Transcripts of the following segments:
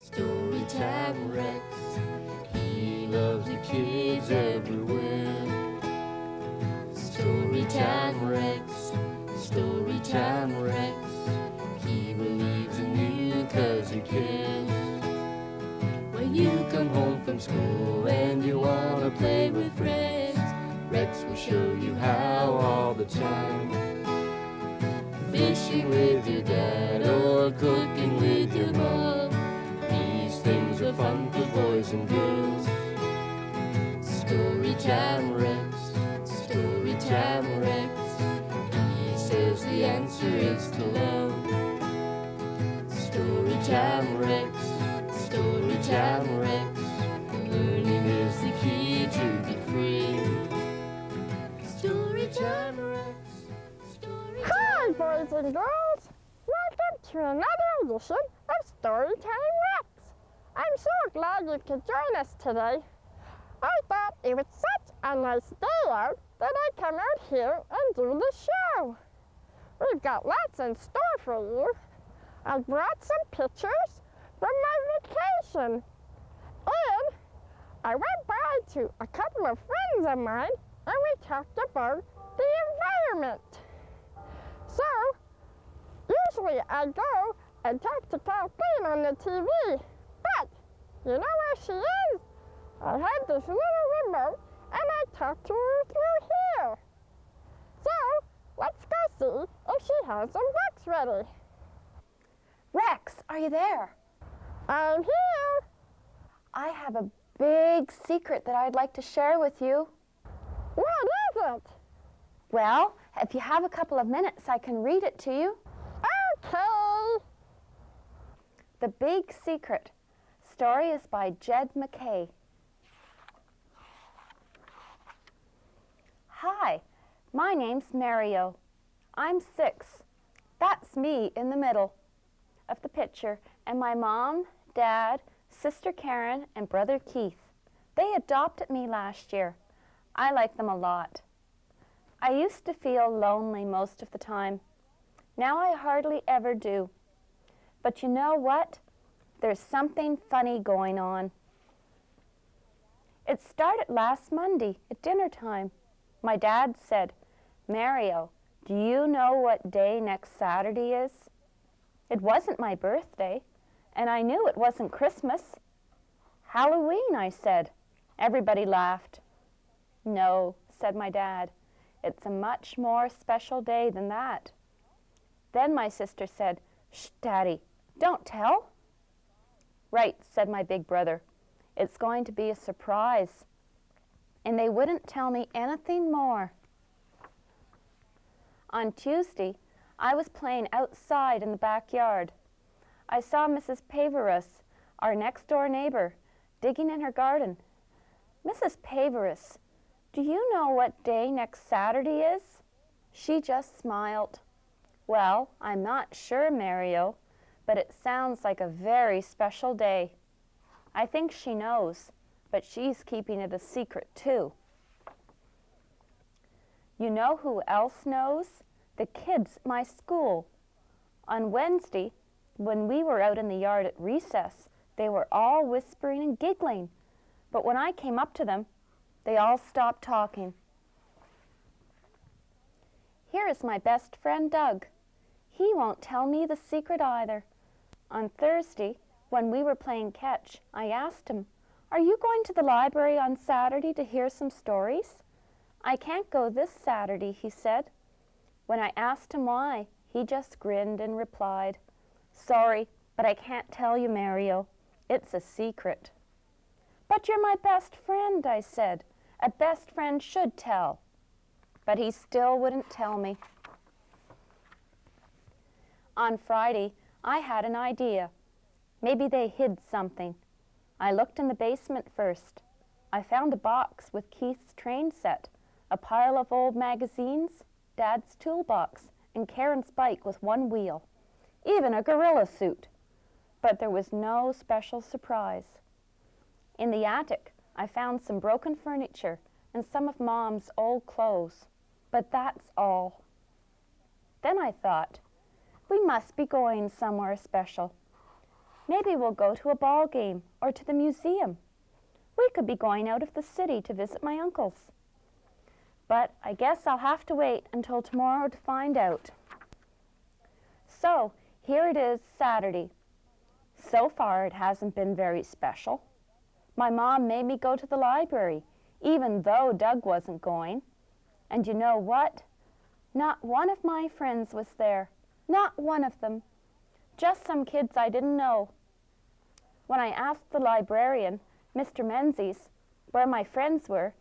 Storytime Rex, he loves the kids everywhere. Storytime Rex, Storytime Rex, he believes in you 'cause he cares. When you come home from school and you wanna play with friends, Rex will show you how all the time. Fishing with your dad or cooking with your mom, these things are fun for boys and girls. Storytime Rex, Storytime Rex, he says the answer is to love. Storytime Rex, Storytime Rex, learning is the key to be free. Storytime Rex, Storytime Hi, boys and girls! Welcome to another edition of Storytime Rex. I'm so glad you could join us today. I thought it was such a nice day out that I'd come out here and do the show. We've got lots in store for you. I brought some pictures from my vacation. And I went by to a couple of friends of mine and we talked about the environment. So, usually I go and talk to Kathleen on the TV, but you know where she is? I had this little remote and I talked to her through here. So, let's go see if she has some books ready. Rex, are you there? I'm here. I have a big secret that I'd like to share with you. What is it? Well, if you have a couple of minutes, I can read it to you. Okay. The Big Secret. Story is by Jed McKay. Hi, my name's Mario. I'm 6. That's me in the middle of the picture, and my mom, dad, sister Karen, and brother Keith. They adopted me last year. I like them a lot. I used to feel lonely most of the time. Now I hardly ever do. But you know what? There's something funny going on. It started last Monday at dinner time. My dad said, "Mario, do you know what day next Saturday is?" It wasn't my birthday, and I knew it wasn't Christmas. "Halloween," I said. Everybody laughed. "No," said my dad. "It's a much more special day than that." Then my sister said, "Shh, Daddy, don't tell." "Right," said my big brother. "It's going to be a surprise." And they wouldn't tell me anything more. On Tuesday, I was playing outside in the backyard. I saw Mrs. Paverus, our next-door neighbor, digging in her garden. "Mrs. Paverus, do you know what day next Saturday is?" She just smiled. "Well, I'm not sure, Mario, but it sounds like a very special day." I think she knows, but she's keeping it a secret too. You know who else knows? The kids at my school. On Wednesday, when we were out in the yard at recess, they were all whispering and giggling. But when I came up to them, they all stopped talking. Here is my best friend, Doug. He won't tell me the secret either. On Thursday, when we were playing catch, I asked him, "Are you going to the library on Saturday to hear some stories?" "I can't go this Saturday," he said. When I asked him why, he just grinned and replied, "Sorry, but I can't tell you, Mario. It's a secret." "But you're my best friend," I said. "A best friend should tell." But he still wouldn't tell me. On Friday, I had an idea. Maybe they hid something. I looked in the basement first. I found a box with Keith's train set, a pile of old magazines, Dad's toolbox, and Karen's bike with one wheel, even a gorilla suit. But there was no special surprise. In the attic, I found some broken furniture and some of Mom's old clothes. But that's all. Then I thought, we must be going somewhere special. Maybe we'll go to a ball game or to the museum. We could be going out of the city to visit my uncles. But I guess I'll have to wait until tomorrow to find out. So, here it is, Saturday. So far, it hasn't been very special. My mom made me go to the library, even though Doug wasn't going. And you know what? Not one of my friends was there. Not one of them. Just some kids I didn't know. When I asked the librarian, Mr. Menzies, where my friends were,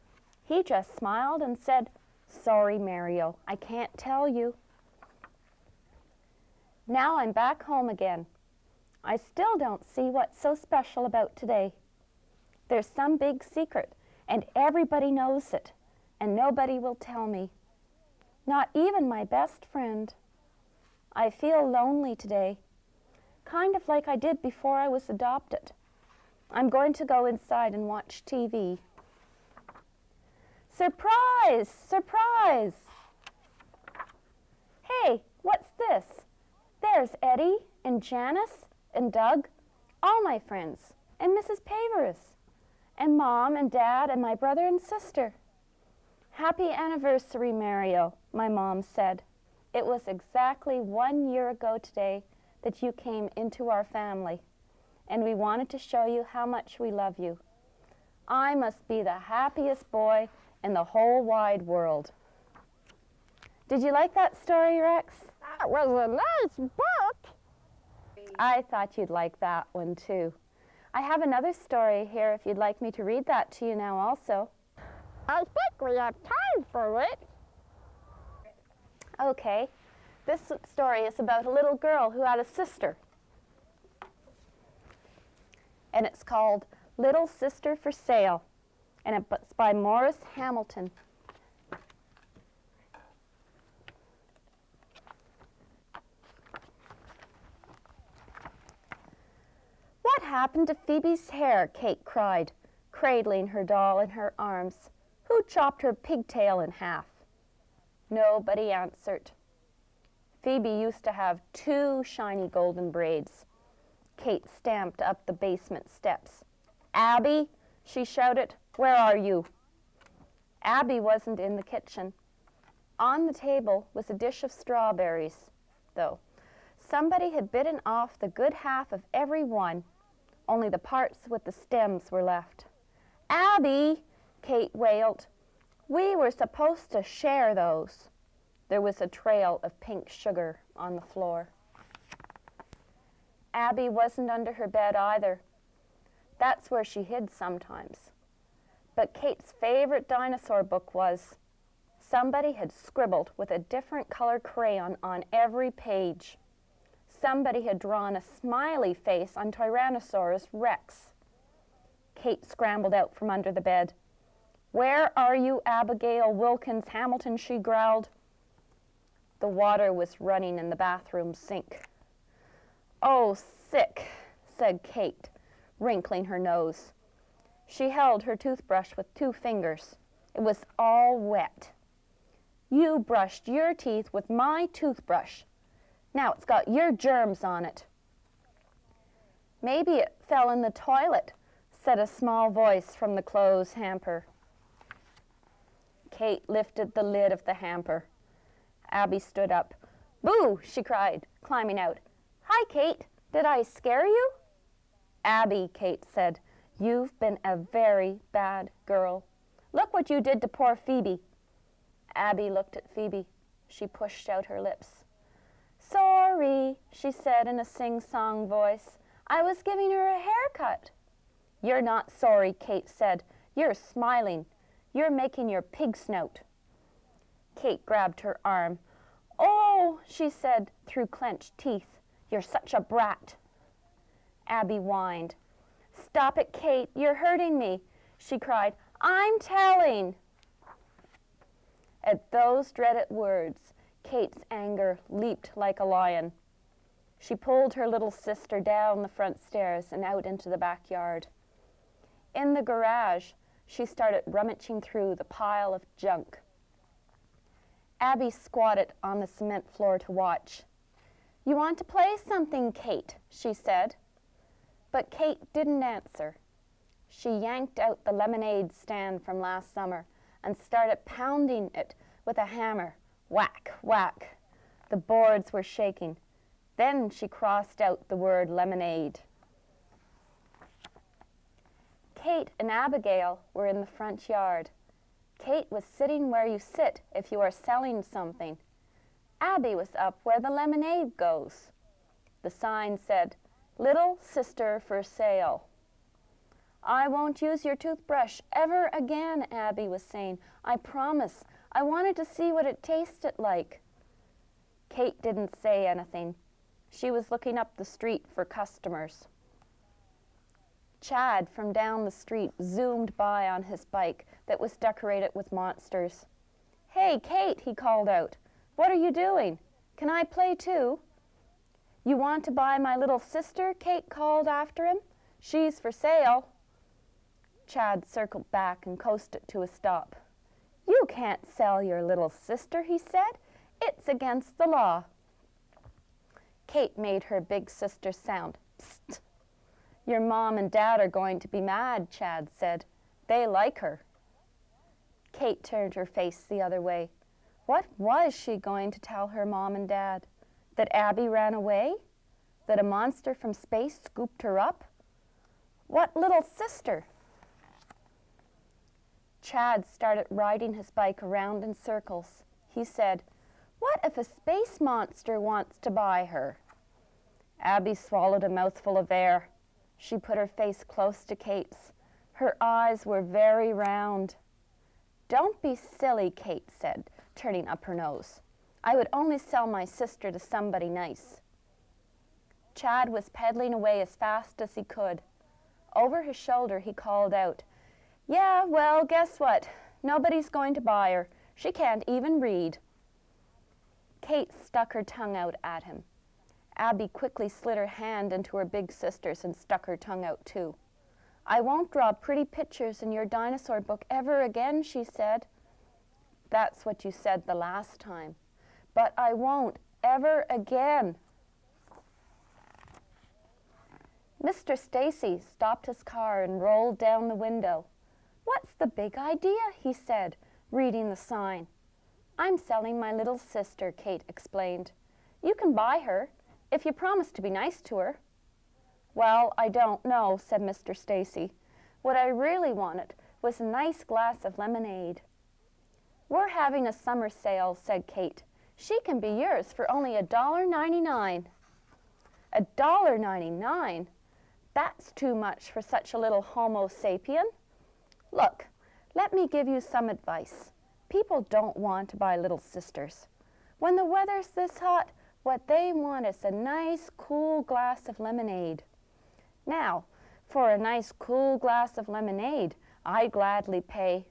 he just smiled and said, "Sorry, Mario, I can't tell you." Now I'm back home again. I still don't see what's so special about today. There's some big secret, and everybody knows it, and nobody will tell me. Not even my best friend. I feel lonely today, kind of like I did before I was adopted. I'm going to go inside and watch TV. Surprise! Surprise! Hey, what's this? There's Eddie and Janice and Doug, all my friends, and Mrs. Pavers, and Mom and Dad and my brother and sister. Happy anniversary, Mario, my mom said. It was exactly 1 year ago today that you came into our family, and we wanted to show you how much we love you. I must be the happiest boy in the whole wide world. Did you like that story, Rex? That was a nice book. I thought you'd like that one too. I have another story here if you'd like me to read that to you now also. I think we have time for it. Okay, this story is about a little girl who had a sister. And it's called Little Sister for Sale. And it's by Morris Hamilton. What happened to Phoebe's hair? Kate cried, cradling her doll in her arms. Who chopped her pigtail in half? Nobody answered. Phoebe used to have 2 shiny golden braids. Kate stamped up the basement steps. Abby, she shouted, where are you? Abby wasn't in the kitchen. On the table was a dish of strawberries, though. Somebody had bitten off the good half of every one. Only the parts with the stems were left. Abby, Kate wailed. We were supposed to share those. There was a trail of pink sugar on the floor. Abby wasn't under her bed either. That's where she hid sometimes. But Kate's favorite dinosaur book was. Somebody had scribbled with a different color crayon on every page. Somebody had drawn a smiley face on Tyrannosaurus Rex. Kate scrambled out from under the bed. Where are you, Abigail Wilkins Hamilton, she growled. The water was running in the bathroom sink. Oh, sick, said Kate, wrinkling her nose. She held her toothbrush with 2 fingers. It was all wet. You brushed your teeth with my toothbrush. Now it's got your germs on it. Maybe it fell in the toilet, said a small voice from the clothes hamper. Kate lifted the lid of the hamper. Abby stood up. Boo, she cried, climbing out. Hi, Kate. Did I scare you? Abby, Kate said, you've been a very bad girl. Look what you did to poor Phoebe. Abby looked at Phoebe. She pushed out her lips. Sorry, she said in a sing-song voice. I was giving her a haircut. You're not sorry, Kate said. You're smiling. You're making your pig snout. Kate grabbed her arm. Oh, she said through clenched teeth. You're such a brat. Abby whined. Stop it, Kate. You're hurting me, she cried. I'm telling. At those dreaded words, Kate's anger leaped like a lion. She pulled her little sister down the front stairs and out into the backyard. In the garage, she started rummaging through the pile of junk. Abby squatted on the cement floor to watch. You want to play something, Kate, she said. But Kate didn't answer. She yanked out the lemonade stand from last summer and started pounding it with a hammer. Whack, whack. The boards were shaking. Then she crossed out the word lemonade. Kate and Abigail were in the front yard. Kate was sitting where you sit if you are selling something. Abby was up where the lemonade goes. The sign said, "Little sister for sale." "I won't use your toothbrush ever again," Abby was saying. "I promise. I wanted to see what it tasted like." Kate didn't say anything. She was looking up the street for customers. Chad from down the street zoomed by on his bike that was decorated with monsters. "Hey, Kate," he called out. "What are you doing? Can I play too?" "You want to buy my little sister?" Kate called after him. "She's for sale." Chad circled back and coasted to a stop. "You can't sell your little sister," he said. "It's against the law." Kate made her big sister sound. "Psst. Your mom and dad are going to be mad," Chad said. "They like her." Kate turned her face the other way. What was she going to tell her mom and dad? That Abby ran away? That a monster from space scooped her up? What little sister? Chad started riding his bike around in circles. He said, "What if a space monster wants to buy her?" Abby swallowed a mouthful of air. She put her face close to Kate's. Her eyes were very round. "Don't be silly," Kate said, turning up her nose. "I would only sell my sister to somebody nice." Chad was pedaling away as fast as he could. Over his shoulder, he called out, "Yeah, well, guess what? Nobody's going to buy her. She can't even read." Kate stuck her tongue out at him. Abby quickly slid her hand into her big sister's and stuck her tongue out too. "I won't draw pretty pictures in your dinosaur book ever again," she said. "That's what you said the last time. But I won't ever again." Mr. Stacy stopped his car and rolled down the window. "What's the big idea?" he said, reading the sign. "I'm selling my little sister," Kate explained. "You can buy her if you promise to be nice to her." "Well, I don't know," said Mr. Stacy. "What I really wanted was a nice glass of lemonade." "We're having a summer sale," said Kate. "She can be yours for only $1.99. $1.99? That's too much for such a little Homo sapien. Look, let me give you some advice. People don't want to buy little sisters. When the weather's this hot, what they want is a nice, cool glass of lemonade. Now, for a nice, cool glass of lemonade, I'd gladly pay,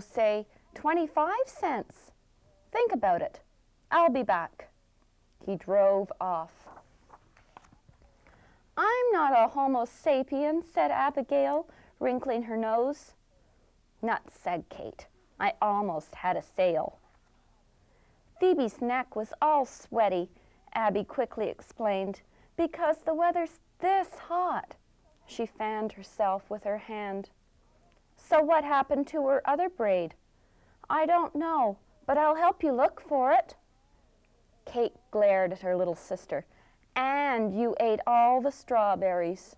say, 25 cents. Think about it. I'll be back." He drove off. "I'm not a Homo sapien," said Abigail, wrinkling her nose. "Nuts," said Kate. "I almost had a sale." Phoebe's neck was all sweaty, Abby quickly explained, "because the weather's this hot." She fanned herself with her hand. "So what happened to her other braid?" "I don't know, but I'll help you look for it." Kate glared at her little sister. "And you ate all the strawberries."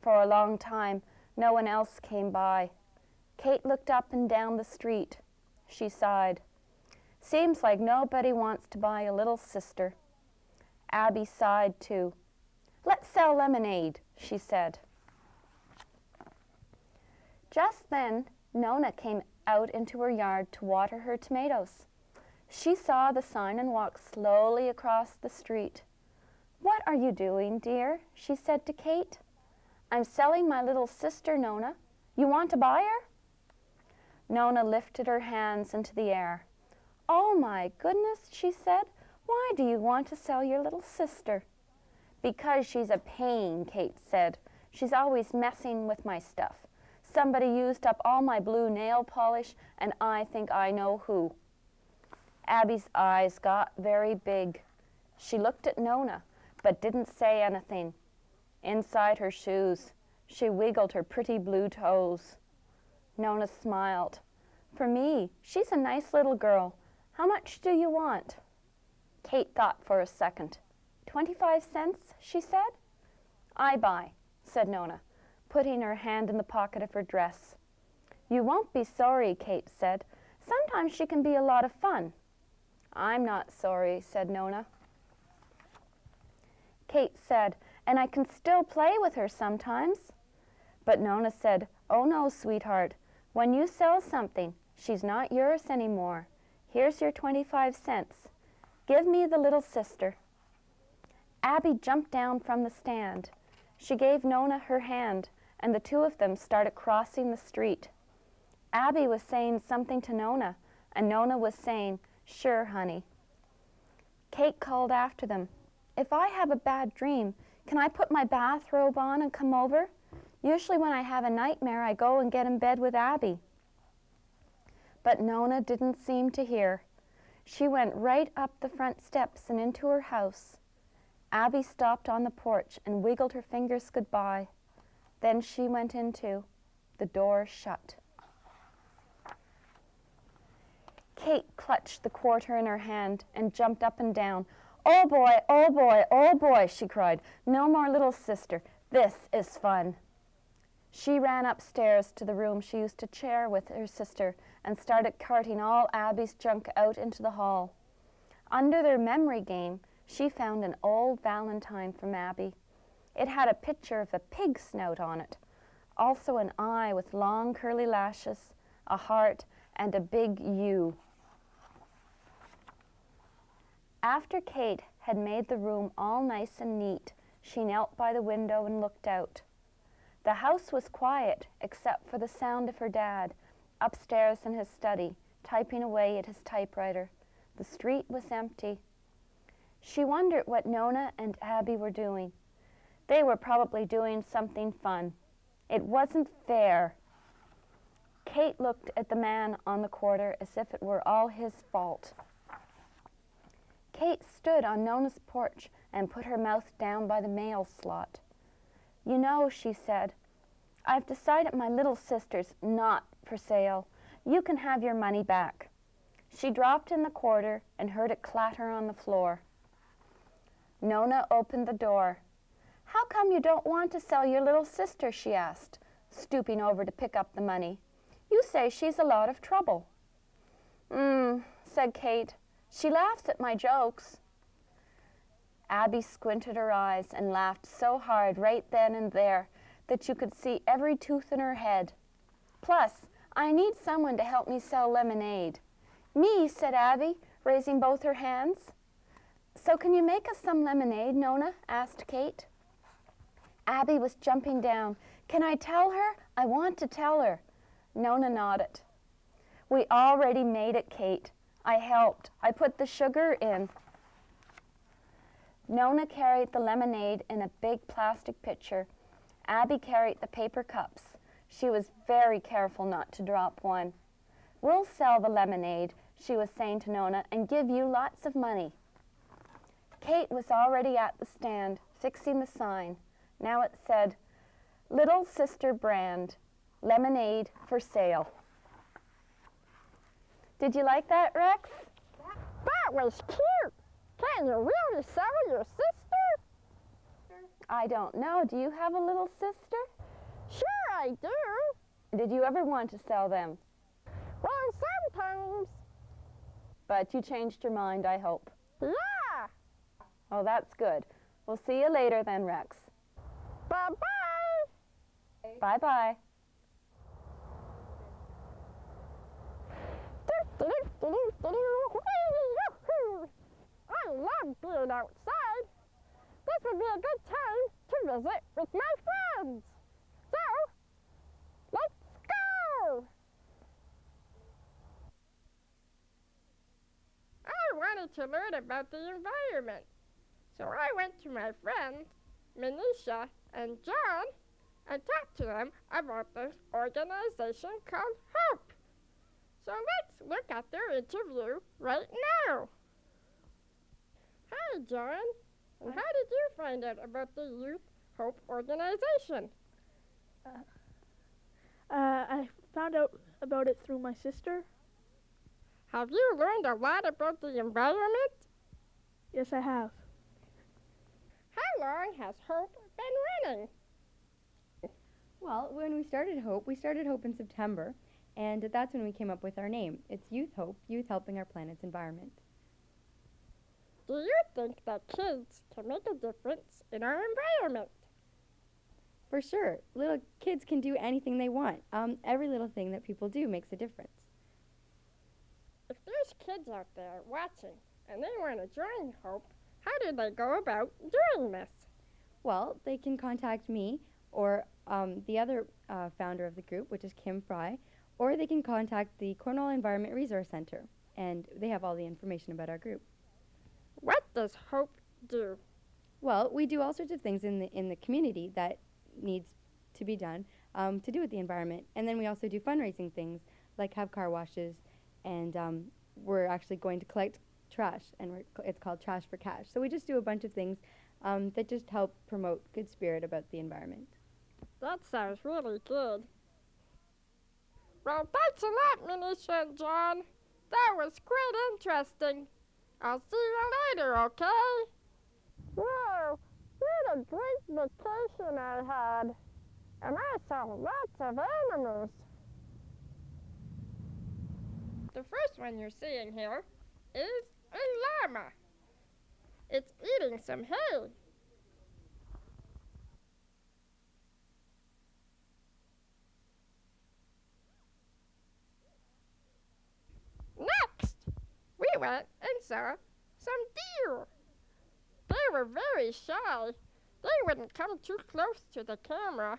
For a long time, no one else came by. Kate looked up and down the street. She sighed. "Seems like nobody wants to buy a little sister." Abby sighed too. "Let's sell lemonade," she said. Just then, Nona came out into her yard to water her tomatoes. She saw the sign and walked slowly across the street. "What are you doing, dear?" she said to Kate. "I'm selling my little sister, Nona. You want to buy her?" Nona lifted her hands into the air. "Oh my goodness," she said. "Why do you want to sell your little sister?" "Because she's a pain," Kate said. "She's always messing with my stuff. Somebody used up all my blue nail polish, and I think I know who." Abby's eyes got very big. She looked at Nona, but didn't say anything. inside her shoes. She wiggled her pretty blue toes. Nona smiled. For me, she's a nice little girl. How much do you want? Kate thought for a second. 25 cents, she said. I buy, said Nona, putting her hand in the pocket of her dress. You won't be sorry, Kate said. Sometimes she can be a lot of fun. I'm not sorry, said Nona. Kate said, and I can still play with her sometimes. But Nona said, oh no, sweetheart. When you sell something, she's not yours anymore. Here's your 25 cents. Give me the little sister. Abby jumped down from the stand. She gave Nona her hand, and the two of them started crossing the street. Abby was saying something to Nona, and Nona was saying, sure, honey. Kate called after them, if I have a bad dream, can I put my bathrobe on and come over? Usually when I have a nightmare, I go and get in bed with Abby. But Nona didn't seem to hear. She went right up the front steps and into her house. Abby stopped on the porch and wiggled her fingers goodbye. Then she went in too. The door shut. Kate clutched the quarter in her hand and jumped up and down. Oh boy, oh boy, oh boy, she cried. No more little sister. This is fun. She ran upstairs to the room she used to share with her sister and started carting all Abby's junk out into the hall. Under their memory game, she found an old valentine from Abby. It had a picture of a pig snout on it, also an eye with long curly lashes, a heart, and a big U. After Kate had made the room all nice and neat, she knelt by the window and looked out. The house was quiet except for the sound of her dad, upstairs in his study, typing away at his typewriter. The street was empty. She wondered what Nona and Abby were doing. They were probably doing something fun. It wasn't fair. Kate looked at the man on the corner as if it were all his fault. Kate stood on Nona's porch and put her mouth down by the mail slot. You know, she said, I've decided my little sister's not for sale. You can have your money back. She dropped in the quarter and heard it clatter on the floor. Nona opened the door. How come you don't want to sell your little sister, she asked, stooping over to pick up the money. You say she's a lot of trouble. Said Kate. She laughs at my jokes. Abby squinted her eyes and laughed so hard right then and there that you could see every tooth in her head. Plus, I need someone to help me sell lemonade. Me, said Abby, raising both her hands. So can you make us some lemonade, Nona? Asked Kate. Abby was jumping down. Can I tell her? I want to tell her. Nona nodded. We already made it, Kate. I helped. I put the sugar in. Nona carried the lemonade in a big plastic pitcher. Abby carried the paper cups. She was very careful not to drop one. We'll sell the lemonade, she was saying to Nona, and give you lots of money. Kate was already at the stand, fixing the sign. Now it said, Little Sister Brand, lemonade for sale. Did you like that, Rex? That was cute. Can you really sell your sister? I don't know. Do you have a little sister? Sure I do. Did you ever want to sell them? Well, sometimes. But you changed your mind, I hope. Yeah. Oh, that's good. We'll see you later then, Rex. Bye-bye. Bye-bye. I love being outside. This would be a good time to visit with my friends. So, let's go! I wanted to learn about the environment. So I went to my friends, Manisha and John, and talked to them about this organization called HOPE. So let's look at their interview right now. Hi, John. And how did you find out about the Youth Hope organization? I found out about it through my sister. Have you learned a lot about the environment? Yes, I have. How long has Hope been running? Well, when we started Hope in September, and that's when we came up with our name. It's Youth Hope, Youth Helping Our Planet's Environment. Do you think that kids can make a difference in our environment? For sure, little kids can do anything they want. Every little thing that people do makes a difference. If there's kids out there watching and they want to join Hope, how do they go about doing this? Well, they can contact me or the other founder of the group, which is Kim Fry, or they can contact the Cornwall Environment Resource Center, and they have all the information about our group. What does Hope do? Well, we do all sorts of things in the community that needs to be done to do with the environment, and then we also do fundraising things like have car washes, and we're actually going to collect trash, and it's called Trash for Cash. So we just do a bunch of things that just help promote good spirit about the environment. That sounds really good. Well, thanks a lot, Manisha and John. That was quite interesting. I'll see you later, okay? Whoa, what a great vacation I had. And I saw lots of animals. The first one you're seeing here is a llama. It's eating some hay. Next, we went and saw some deer. They were very shy. They wouldn't come too close to the camera.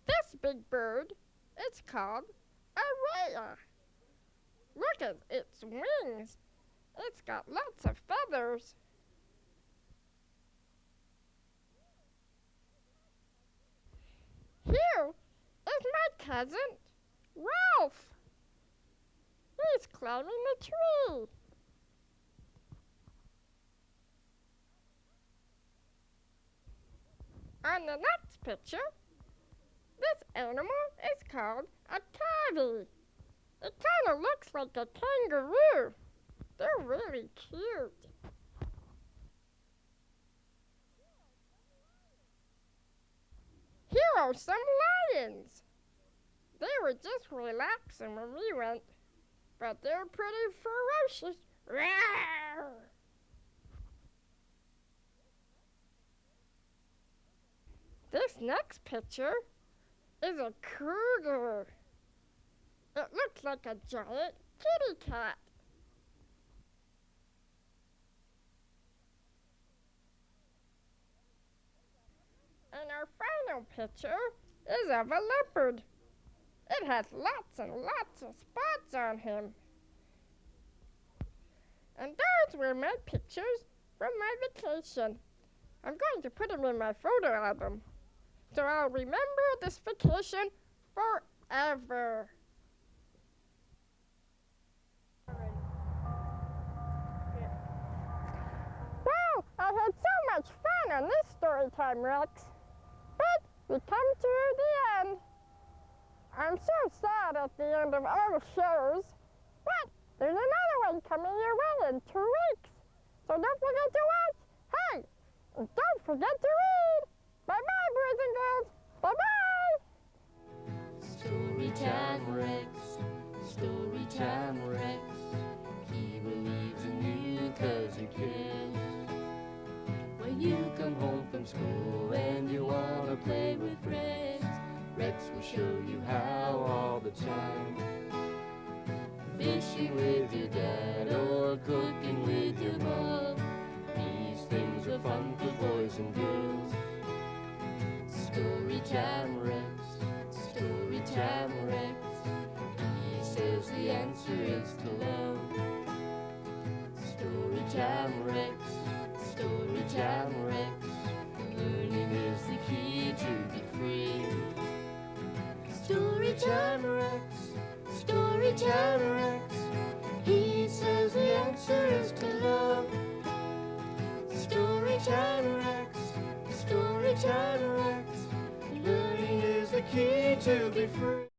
This big bird is called a rhea. Look at its wings. It's got lots of feathers. Here is my cousin, Ralph. He's climbing the tree. On the next picture, this animal is called a tabby. It kind of looks like a kangaroo. They're really cute. Here are some lions. They were just relaxing when we went, but they're pretty ferocious. Rawr! This next picture is a cougar. It looks like a giant kitty cat. And our final picture is of a leopard. It has lots and lots of spots on him. And those were my pictures from my vacation. I'm going to put them in my photo album, so I'll remember this vacation forever. Well, I had so much fun on this Storytime Rex, but we come to the end. I'm so sad at the end of all shows, but there's another one coming your way in 2 weeks, so don't forget to watch. Hey, and don't forget to read. Bye-bye, boys and girls. Bye-bye. Storytime Rex, Storytime Rex. He believes in you 'cause he cares. When you come home from school and you wanna play with Rex, Rex will show you how all the time. Fishing with your dad or cooking with your mom. These things are fun for boys and girls. Storytime Rex, Storytime Rex. He says the answer is to love. Storytime Rex, Storytime Rex. Learning is the key to be free. Storytime Rex, Storytime Rex. He says the answer answer is to love. Storytime Rex, Storytime Rex. Learning is the key to be free.